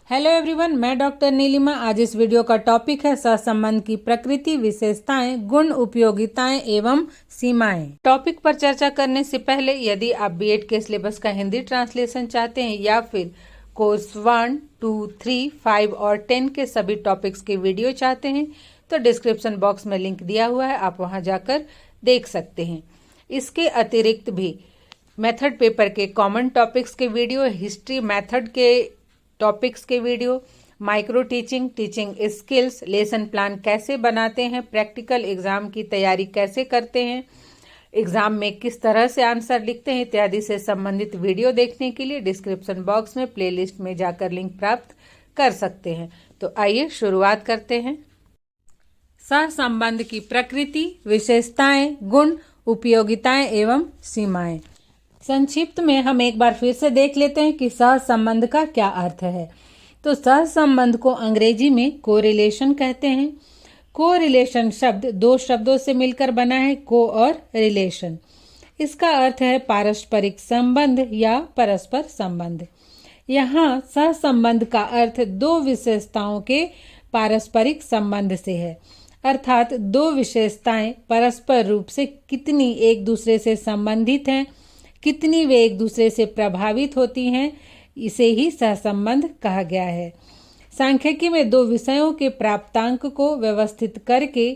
Hello everyone, मैं doctor Nilima. आज इस वीडियो का टॉपिक है सहसंबंध की प्रकृति, विशेषताएं, गुण, उपयोगिताएं एवं सीमाएं। टॉपिक पर चर्चा करने से पहले यदि आप बीएड के सिलेबस का हिंदी ट्रांसलेशन चाहते हैं या फिर कोर्स 1, 2, 3, 5 और 10 के सभी टॉपिक्स के वीडियो चाहते हैं तो डिस्क्रिप्शन बॉक्स में लिंक दिया हुआ है, आप वहां जाकर देख सकते हैं। इसके अतिरिक्त भी मेथड पेपर के कॉमन टॉपिक्स के वीडियो, हिस्ट्री मेथड के टॉपिक्स के video, micro teaching, teaching skills, lesson plan कैसे बनाते हैं, प्रैक्टिकल एग्जाम की तैयारी कैसे करते हैं, एग्जाम में किस तरह से आंसर लिखते हैं इत्यादि से संबंधित वीडियो देखने के लिए डिस्क्रिप्शन बॉक्स में प्लेलिस्ट में जाकर लिंक प्राप्त कर सकते हैं। तो आइए शुरुआत करते हैं। सहसंबंध की प्रकृति, विशेषताएं, गुण, उपयोगिताएं एवं सीमाएं। संक्षिप्त में हम एक बार फिर से देख लेते हैं कि सहसंबंध का क्या अर्थ है। तो सहसंबंध को अंग्रेजी में कोरिलेशन कहते हैं। कोरिलेशन शब्द दो शब्दों से मिलकर बना है, को और रिलेशन। इसका अर्थ है पारस्परिक संबंध या परस्पर संबंध। यहाँ सहसंबंध का अर्थ दो विशेषताओं के पारस्परिक संबंध से है, अर्थात दो विशेषताएं परस्पर रूप से कितनी एक दूसरे से संबंधित हैं, कितनी वे एक दूसरे से प्रभावित होती हैं, इसे ही सहसंबंध कहा गया है। सांख्यिकी में दो विषयों के प्राप्तांक को व्यवस्थित करके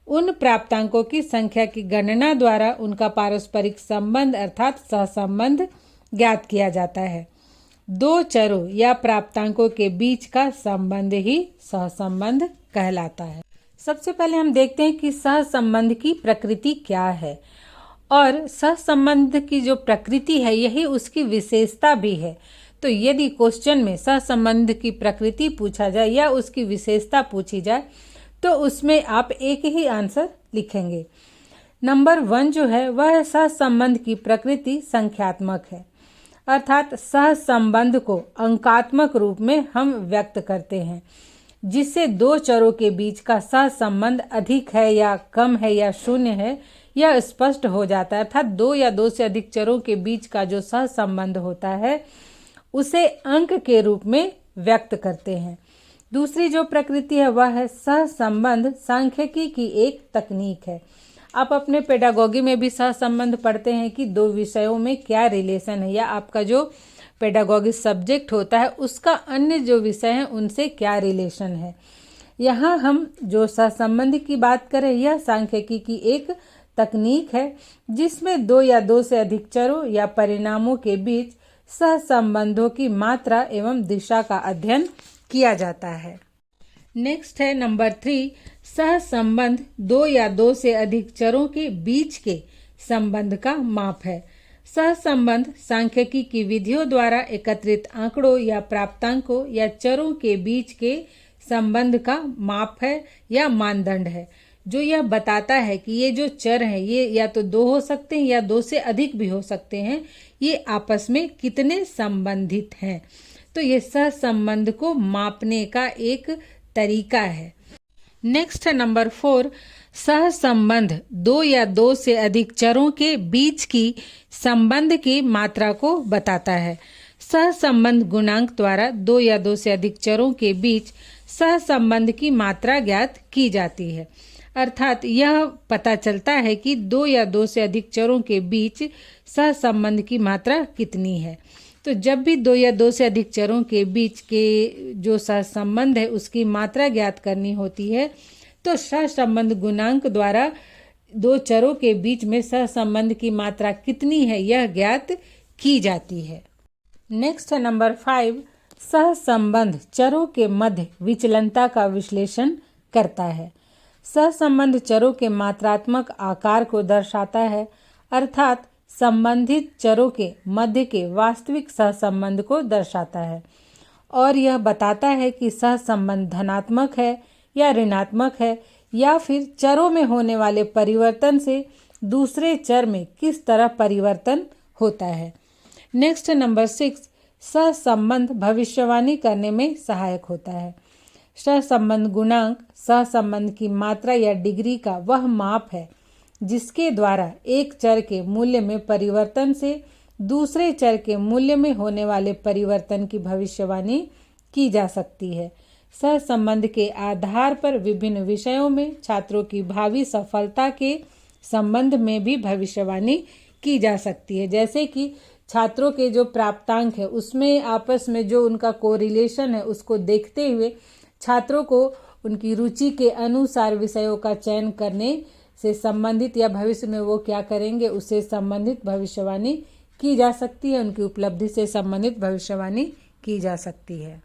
उन प्राप्तांकों की संख्या की गणना द्वारा उनका पारस्परिक संबंध अर्थात सहसंबंध ज्ञात किया जाता है। दो चरों या प्राप्तांकों के बीच का संबंध ही सहसंबंध कहलाता है। सबसे पहले हम देखते हैं कि सहसंबंध की प्रकृति क्या है, और सहसंबंध की जो प्रकृति है यही उसकी विशेषता भी है। तो यदि क्वेश्चन में सहसंबंध की प्रकृति पूछा जाए या उसकी विशेषता पूछी जाए तो उसमें आप एक ही आंसर लिखेंगे। नंबर 1 जो है वह सहसंबंध की प्रकृति संख्यात्मक है, अर्थात सहसंबंध को अंकात्मक रूप में हम व्यक्त करते हैं, जिससे दो चरों के बीच का सहसंबंध अधिक है या कम है या शून्य है यह स्पष्ट हो जाता है। अर्थात दो या दो से अधिक चरों के बीच का जो सहसंबंध होता है उसे अंक के रूप में व्यक्त करते हैं। दूसरी जो प्रकृति है वह है सहसंबंध सांख्यिकी की एक तकनीक है। आप अपने पेडागोगी में भी सहसंबंध पढ़ते हैं कि दो विषयों में क्या रिलेशन है, या आपका जो पेडागोगी सब्जेक्ट होता है उसका अन्य जो विषय है उनसे क्या रिलेशन है। यहाँ हम जो सहसंबंध की बात करें यह सांख्यिकी की एक तकनीक है जिसमें दो या दो से अधिक चरों या परिणामों के बीच सहसंबंधों की मात्रा एवं दिशा का अध्ययन किया जाता है। नेक्स्ट है नंबर 3, सहसंबंध दो या दो से अधिक चरों के बीच के संबंध का माप है। सहसंबंध सांख्यिकी की विधियों द्वारा एकत्रित आंकड़ों या प्राप्तांकों या चरों के बीच के संबंध का माप है या मानदंड है, जो यह बताता है कि ये जो चर हैं ये या तो दो हो सकते हैं या दो से अधिक भी हो सकते हैं, ये आपस में कितने संबंधित हैं। तो ये सहसंबंध को मापने का एक तरीका है। नेक्स्ट है नंबर 4, सहसंबंध दो या दो से अधिक चरों के बीच की संबंध की मात्रा को बताता है। सहसंबंध गुणांक द्वारा दो या दो से अधिक चरों के बीच सहसंबंध की मात्रा ज्ञात की जाती है, अर्थात यह पता चलता है कि दो या दो से अधिक चरों के बीच सहसंबंध की मात्रा कितनी है। तो जब भी दो या दो से अधिक चरों के बीच के जो सहसंबंध है उसकी मात्रा ज्ञात करनी होती है तो सहसंबंध गुणांक द्वारा दो चरों के बीच में सहसंबंध की मात्रा कितनी है यह ज्ञात की जाती है। नेक्स्ट है नंबर 5, सहसंबंध चरों के मध्य विचलनता का विश्लेषण करता है। सहसंबंध चरों के मात्रात्मक आकार को दर्शाता है, अर्थात संबंधित चरों के मध्य के वास्तविक सहसंबंध को दर्शाता है, और यह बताता है कि सहसंबंध धनात्मक है या ऋणात्मक है, या फिर चरों में होने वाले परिवर्तन से दूसरे चर में किस तरह परिवर्तन होता है। नेक्स्ट नंबर 6, सहसंबंध भविष्यवाणी करने में सहायक होता है। सहसंबंध गुणांक सहसंबंध की मात्रा या डिग्री का वह माप है जिसके द्वारा एक चर के मूल्य में परिवर्तन से दूसरे चर के मूल्य में होने वाले परिवर्तन की भविष्यवाणी की जा सकती है। सहसंबंध के आधार पर विभिन्न विषयों में छात्रों की भावी सफलता के संबंध में भी भविष्यवाणी की जा सकती है। जैसे कि छात्रों के जो प्राप्तांक है उसमें आपस में जो उनका कोरिलेशन है उसको देखते हुए छात्रों को उनकी रुचि के अनुसार विषयों का चयन करने से संबंधित या भविष्य में वो क्या करेंगे उससे संबंधित भविष्यवाणी की जा सकती है, उनकी उपलब्धि से संबंधित भविष्यवाणी की जा सकती है।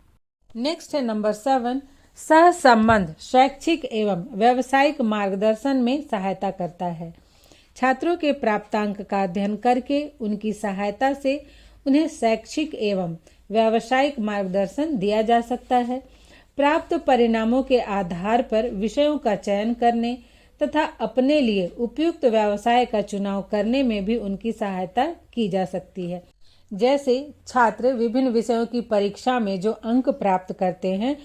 नेक्स्ट है नंबर 7, सहसंबंध शैक्षिक एवं व्यावसायिक मार्गदर्शन में सहायता करता है। छात्रों के प्राप्तांक का अध्ययन करके उनकी सहायता से उन्हें शैक्षिक एवं व्यावसायिक मार्गदर्शन दिया जा सकता है। प्राप्त परिणामों के आधार पर विषयों का चयन करने तथा अपने लिए उपयुक्त व्यवसाय का चुनाव करने में भी उनकी सहायता की जा सकती है। जैसे छात्र विभिन्न विषयों की परीक्षा में जो अंक प्राप्त करते हैं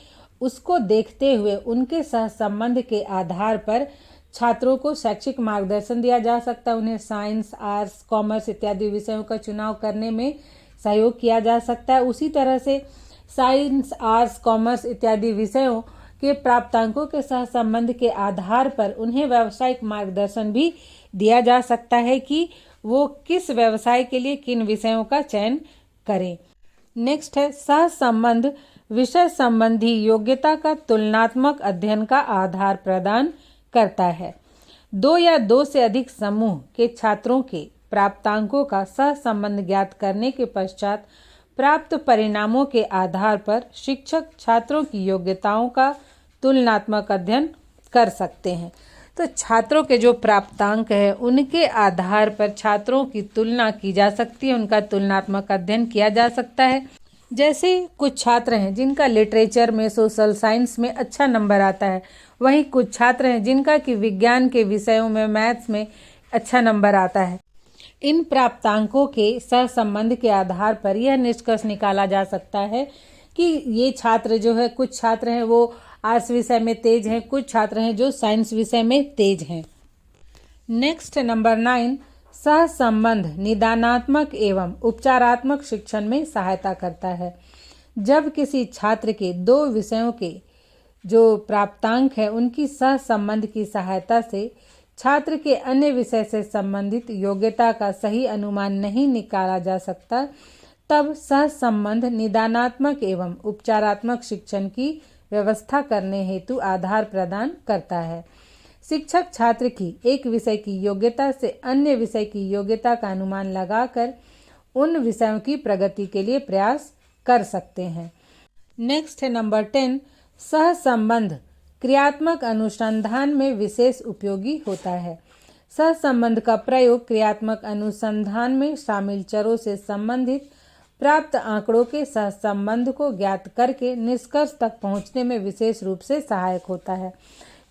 उसको देखते हुए उनके सहसंबंध के आधार पर छात्रों को शैक्षिक मार्गदर्शन दिया जा सकता है। उन्हें साइंस, आर्ट्स, कॉमर्स इत्यादि विषयों का चुनाव करने में सहयोग किया जा सकता है। उसी तरह से साइंस, आर्ट्स, कॉमर्स इत्यादि विषयों के प्राप्तांकों के सहसंबंध के आधार पर उन्हें व्यावसायिक मार्गदर्शन भी दिया जा सकता है कि वो किस व्यवसाय के लिए किन विषयों का चयन करें। नेक्स्ट है सहसंबंध विषय संबंधी योग्यता का तुलनात्मक अध्ययन का आधार प्रदान करता है। 2 या 2 से अधिक समूह के छात्रों के प्राप्तांकों का सहसंबंध ज्ञात करने के पश्चात प्राप्त परिणामों के आधार पर शिक्षक छात्रों की योग्यताओं का तुलनात्मक अध्ययन कर सकते हैं। तो छात्रों के जो प्राप्तांक है उनके आधार पर छात्रों की तुलना की जा सकती है, उनका तुलनात्मक अध्ययन किया जा सकता है। जैसे कुछ छात्र हैं जिनका लिटरेचर में, सोशल साइंस में अच्छा नंबर आता है, वहीं कुछ छात्र हैं जिनका कि विज्ञान के विषयों में, मैथ्स में अच्छा नंबर आता है। इन प्राप्तांकों के सहसंबंध के आधार पर यह निष्कर्ष निकाला जा सकता है कि ये छात्र जो है, कुछ छात्र हैं वो आर्ट्स विषय में तेज हैं, कुछ छात्र हैं जो साइंस विषय में तेज हैं। नेक्स्ट नंबर 9, सहसंबंध निदानात्मक एवं उपचारात्मक शिक्षण में सहायता करता है। जब किसी छात्र के 2 विषयों के जो प्राप्तांक है उनकी सहसंबंध की सहायता से छात्र के अन्य विषय से संबंधित योग्यता का सही अनुमान नहीं निकाला जा सकता, तब सहसंबंध निदानात्मक एवं उपचारात्मक शिक्षण की व्यवस्था करने हेतु आधार प्रदान करता है। शिक्षक छात्र की एक विषय की योग्यता से अन्य विषय की योग्यता का अनुमान लगाकर उन विषयों की प्रगति के लिए प्रयास कर सकते हैं। नेक्स्ट है नंबर 10, सहसंबंध क्रियात्मक अनुसंधान में विशेष उपयोगी होता है। सहसंबंध का प्रयोग क्रियात्मक अनुसंधान में शामिल चरों से संबंधित प्राप्त आंकड़ों के सहसंबंध को ज्ञात करके निष्कर्ष तक पहुंचने में विशेष रूप से सहायक होता है।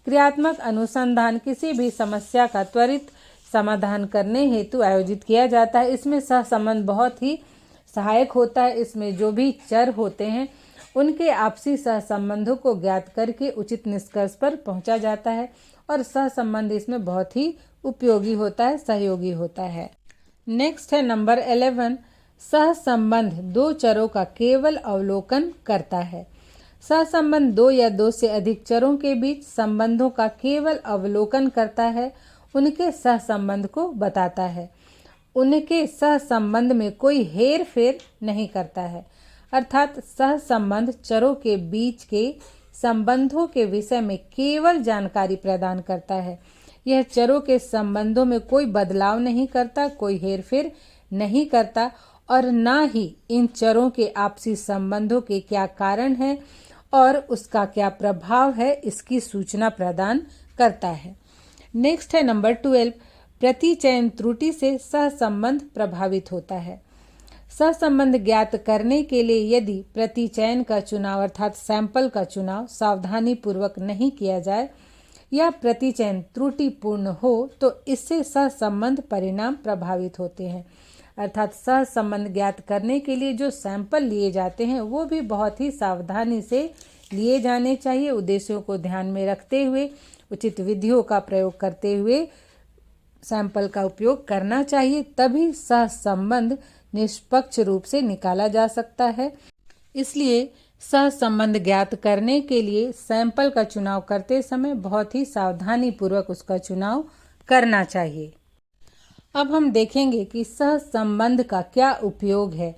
क्रियात्मक अनुसंधान किसी भी समस्या का त्वरित समाधान करने हेतु आयोजित किया जाता है। इसमें सहसंबंध बहुत ही सहायक होता है। इसमें जो भी चर होते हैं उनके आपसी सहसंबंधों को ज्ञात करके उचित निष्कर्ष पर पहुंचा जाता है और सहसंबंध इसमें बहुत ही उपयोगी होता है, सहयोगी होता है। नेक्स्ट है नंबर 11, सहसंबंध 2 चरों का केवल अवलोकन करता है। सहसंबंध 2 या 2 से अधिक चरों के बीच संबंधों का केवल अवलोकन करता है, उनके सहसंबंध को बताता है, उनके सहसंबंध में कोई हेर फेर नहीं करता है। अर्थात सहसंबंध चरों के बीच के संबंधों के विषय में केवल जानकारी प्रदान करता है। यह चरों के संबंधों में कोई बदलाव नहीं करता, कोई हेरफेर नहीं करता और ना ही इन चरों के आपसी संबंधों के क्या कारण है और उसका क्या प्रभाव है इसकी सूचना प्रदान करता है। नेक्स्ट है नंबर 12, प्रतिचयन त्रुटि से सहसंबंध प्रभावित होता है। सहसंबंध ज्ञात करने के लिए यदि प्रतिचयन का चुनाव अर्थात सैंपल का चुनाव सावधानी पूर्वक नहीं किया जाए या प्रतिचयन त्रुटिपूर्ण हो तो इससे सहसंबंध परिणाम प्रभावित होते हैं। अर्थात सहसंबंध ज्ञात करने के लिए जो सैंपल लिए जाते हैं वो भी बहुत ही सावधानी से लिए जाने चाहिए। उद्देश्यों को ध्यान में रखते हुए उचित विधियों का प्रयोग करते हुए सैंपल का उपयोग करना चाहिए, तभी सहसंबंध निष्पक्ष रूप से निकाला जा सकता है। इसलिए सहसंबंध ज्ञात करने के लिए सैंपल का चुनाव करते समय बहुत ही सावधानी पूर्वक उसका चुनाव करना चाहिए। अब हम देखेंगे कि सहसंबंध का क्या उपयोग है।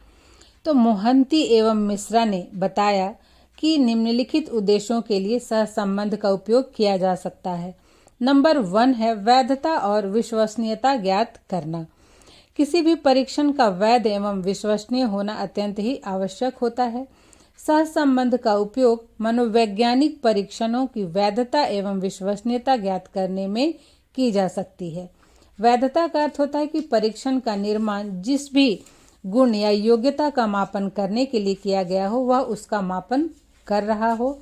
तो मोहंती एवं मिश्रा ने बताया कि निम्नलिखित उद्देश्यों के लिए सहसंबंध का उपयोग किया जा सकता है। नंबर 1 है वैधता और विश्वसनीयता ज्ञात करना। किसी भी परीक्षण का वैध एवं विश्वसनीय होना अत्यंत ही आवश्यक होता है। सहसंबंध का उपयोग मनोवैज्ञानिक परीक्षणों की वैधता एवं विश्वसनीयता ज्ञात करने में की जा सकती है। वैधता का अर्थ होता है कि परीक्षण का निर्माण जिस भी गुण या योग्यता का मापन करने के लिए किया गया हो वह उसका मापन कर रहा हो।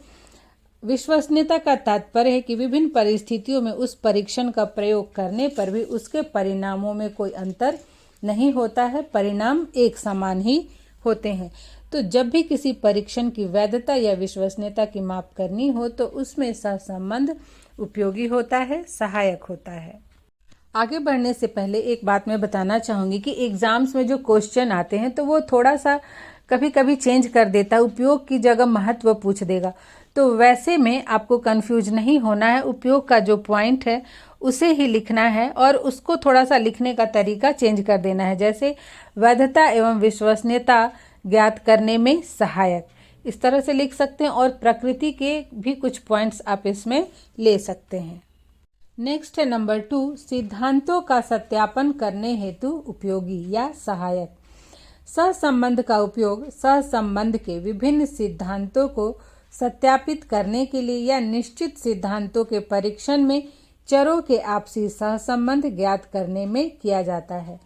विश्वसनीयता का तात्पर्य है कि विभिन्न परिस्थितियों में उस परीक्षण का प्रयोग करने पर भी उसके परिणामों में कोई अंतर नहीं होता है, परिणाम एक समान ही होते हैं। तो जब भी किसी परीक्षण की वैधता या विश्वसनीयता की माप करनी हो तो उसमें सहसंबंध उपयोगी होता है, सहायक होता है। आगे बढ़ने से पहले एक बात मैं बताना चाहूँगी कि एग्जाम्स में जो क्वेश्चन आते हैं तो वो थोड़ा सा कभी कभी चेंज कर देता है, उपयोग की जगह महत्व पूछ देगा। तो वैसे में आपको कंफ्यूज नहीं होना है, उपयोग का जो पॉइंट है उसे ही लिखना है और उसको थोड़ा सा लिखने का तरीका चेंज कर देना है। जैसे वैधता एवं विश्वसनीयता ज्ञात करने में सहायक, इस तरह से लिख सकते हैं और प्रकृति के भी कुछ पॉइंट्स आप इसमें ले सकते हैं। नेक्स्ट है नंबर 2 सिद्धांतों का सत्यापन करने हेतु उपयोगी या सहायक। सहसंबंध का उपयोग सहसंबंध के विभिन्न सिद्धांतों को सत्यापित करने के लिए या निश्चित सिद्धांतों के परीक्षण में चरों के आपसी सहसंबंध ज्ञात करने में किया जाता है।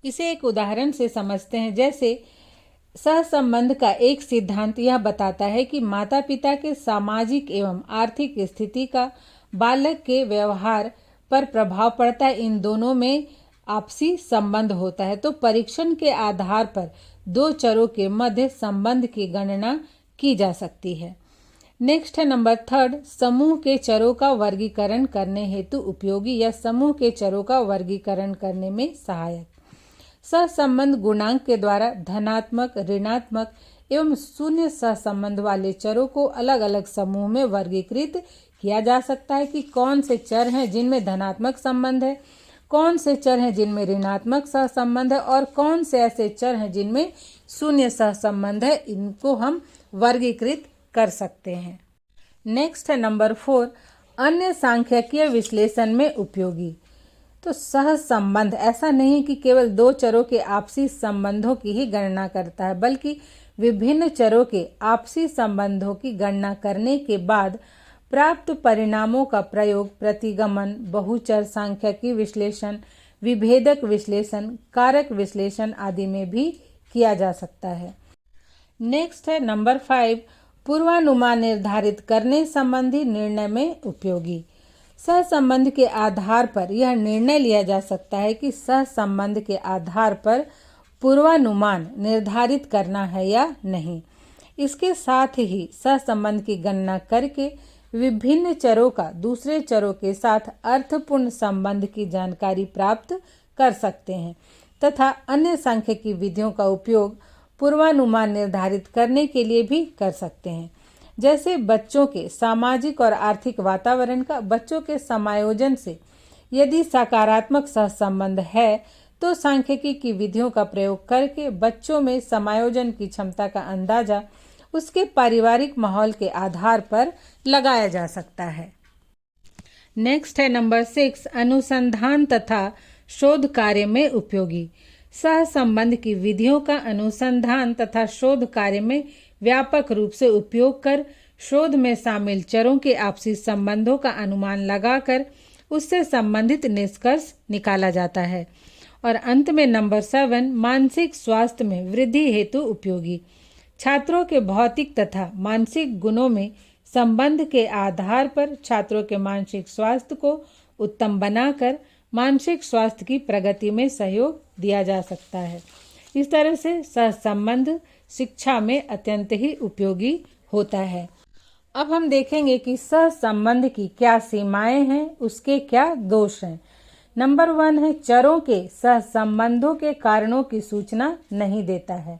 इसे एक उदाहरण से समझते हैं। जैसे सहसंबंध का एक सिद्धांत यह बताता है कि माता पिता के सामाजिक एवं आर्थिक स्थिति का बालक के व्यवहार पर प्रभाव पड़ता है, इन दोनों में आपसी संबंध होता है। तो परीक्षण के आधार पर दो चरों के मध्य संबंध की गणना की जा सकती है। नेक्स्ट है नंबर 3 समूह के चरों का वर्गीकरण करने हेतु उपयोगी या समूह के चरों का वर्गीकरण करने में सहायक। सहसंबंध गुणांक के द्वारा धनात्मक, ऋणात्मक एवं शून्य सहसंबंध वाले चरों को अलग अलग समूह में वर्गीकृत किया जा सकता है कि कौन से चर हैं जिनमें धनात्मक संबंध है, कौन से चर हैं जिनमें ऋणात्मक सहसंबंध है और कौन से ऐसे चर हैं जिनमें शून्य सहसंबंध है। इनको हम वर्गीकृत कर सकते हैं। नेक्स्ट है नंबर 4 अन्य सांख्यिकीय विश्लेषण में उपयोगी। तो सहसंबंध ऐसा नहीं कि केवल दो चरों के आपसी संबंधों की ही गणना करता है, बल्कि विभिन्न चरों के आपसी संबंधों की गणना करने के बाद प्राप्त परिणामों का प्रयोग प्रतिगमन, बहुचर सांख्यिकी विश्लेषण, विभेदक विश्लेषण, कारक विश्लेषण आदि में भी किया जा सकता है। नेक्स्ट है नंबर 5 पूर्वानुमान निर्धारित करने संबंधी निर्णय में उपयोगी। सहसंबंध के आधार पर यह निर्णय लिया जा सकता है कि सहसंबंध के आधार पर पूर्वानुमान निर्धारित करना है या नहीं। इसके साथ ही सहसंबंध की गणना करके विभिन्न चरों का दूसरे चरों के साथ अर्थपूर्ण संबंध की जानकारी प्राप्त कर सकते हैं तथा अन्य सांख्यिकी विधियों का उपयोग पूर्वानुमान निर्धारित करने के लिए भी कर सकते हैं। जैसे बच्चों के सामाजिक और आर्थिक वातावरण का बच्चों के समायोजन से यदि सकारात्मक सहसंबंध है तो सांख्यिकी की विधियों का प्रयोग करके बच्चों में समायोजन की क्षमता का अंदाजा उसके पारिवारिक माहौल के आधार पर लगाया जा सकता है। नेक्स्ट है नंबर 6 अनुसंधान तथा शोध कार्य में उपयोगी। सहसंबंध की विधियों का अनुसंधान तथा शोध कार्य में व्यापक रूप से उपयोग कर शोध में शामिल चरों के आपसी संबंधों का अनुमान लगाकर उससे संबंधित निष्कर्ष निकाला जाता है। और अंत में नंबर 7 मानसिक स्वास्थ्य में वृद्धि हेतु उपयोगी। छात्रों के भौतिक तथा मानसिक गुणों में संबंध के आधार पर छात्रों के मानसिक स्वास्थ्य को उत्तम बनाकर मानसिक स्वास्थ्य की प्रगति में सहयोग दिया जा सकता है। इस तरह से सहसंबंध शिक्षा में अत्यंत ही उपयोगी होता है। अब हम देखेंगे कि सहसंबंध की क्या सीमाएं हैं, उसके क्या दोष हैं। नंबर 1 है चरों के सहसंबंधों के कारणों की सूचना नहीं देता है।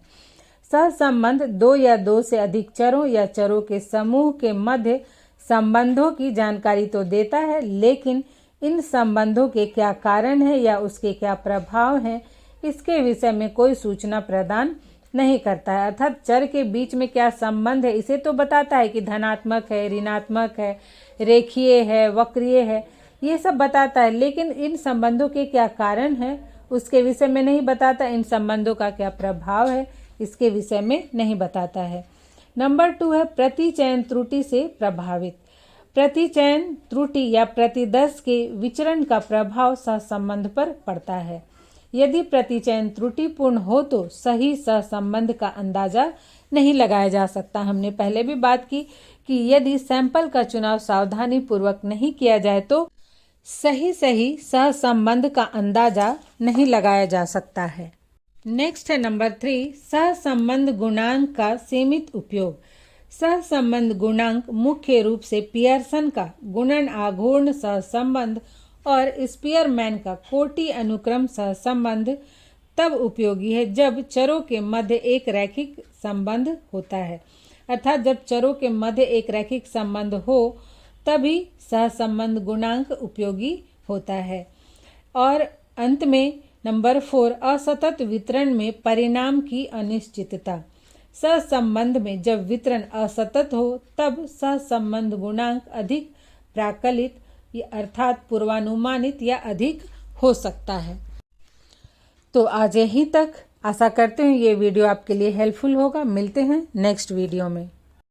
सहसंबंध दो या दो से अधिक चरों या चरों के समूह के मध्य संबंधों की जानकारी तो देता है, लेकिन इन संबंधों के क्या कारण है या उसके क्या प्रभाव हैं, इसके विषय में कोई सूचना प्रदान नहीं करता है। अर्थात चर के बीच में क्या संबंध है इसे तो बताता है कि धनात्मक है, ऋणात्मक है, रेखीय है, वक्रीय है, ये सब बताता है, लेकिन इन संबंधों के क्या कारण है उसके विषय में नहीं बताता। इन संबंधों का क्या प्रभाव है इसके विषय में नहीं बताता है। नंबर 2 है प्रतिचयन त्रुटि से प्रभावित। प्रतिचयन त्रुटि या प्रतिदर्श के विचरण का प्रभाव सहसंबंध पर पड़ता है। यदि प्रतिचयन त्रुटिपूर्ण हो तो सही सहसंबंध का अंदाजा नहीं लगाया जा सकता। हमने पहले भी बात की कि यदि सैंपल का चुनाव सावधानी पूर्वक नहीं किया जाए तो सही सहसंबंध का अंदाजा नहीं लगाया जा सकता है। नेक्स्ट है नंबर 3, सहसंबंध गुणांक का सीमित उपयोग। सहसंबंध गुणांक मुख्य रूप से पियर्सन का गुणन आघूर्ण सहसंबंध और स्पीयरमैन का कोटि अनुक्रम सहसंबंध तब उपयोगी है जब चरों के मध्य एक रैखिक संबंध होता है। अर्थात जब चरों के मध्य एक रैखिक संबंध हो तभी सहसंबंध गुणांक उपयोगी होता है। और अंत में नंबर 4, असतत वितरण में परिणाम की अनिश्चितता। सहसंबंध में जब वितरण असतत हो तब सहसंबंध गुणांक अधिक प्राकलित अर्थात पूर्वानुमानित या अधिक हो सकता है। तो आज यहीं तक। आशा करते हैं ये वीडियो आपके लिए हेल्पफुल होगा। मिलते हैं नेक्स्ट वीडियो में।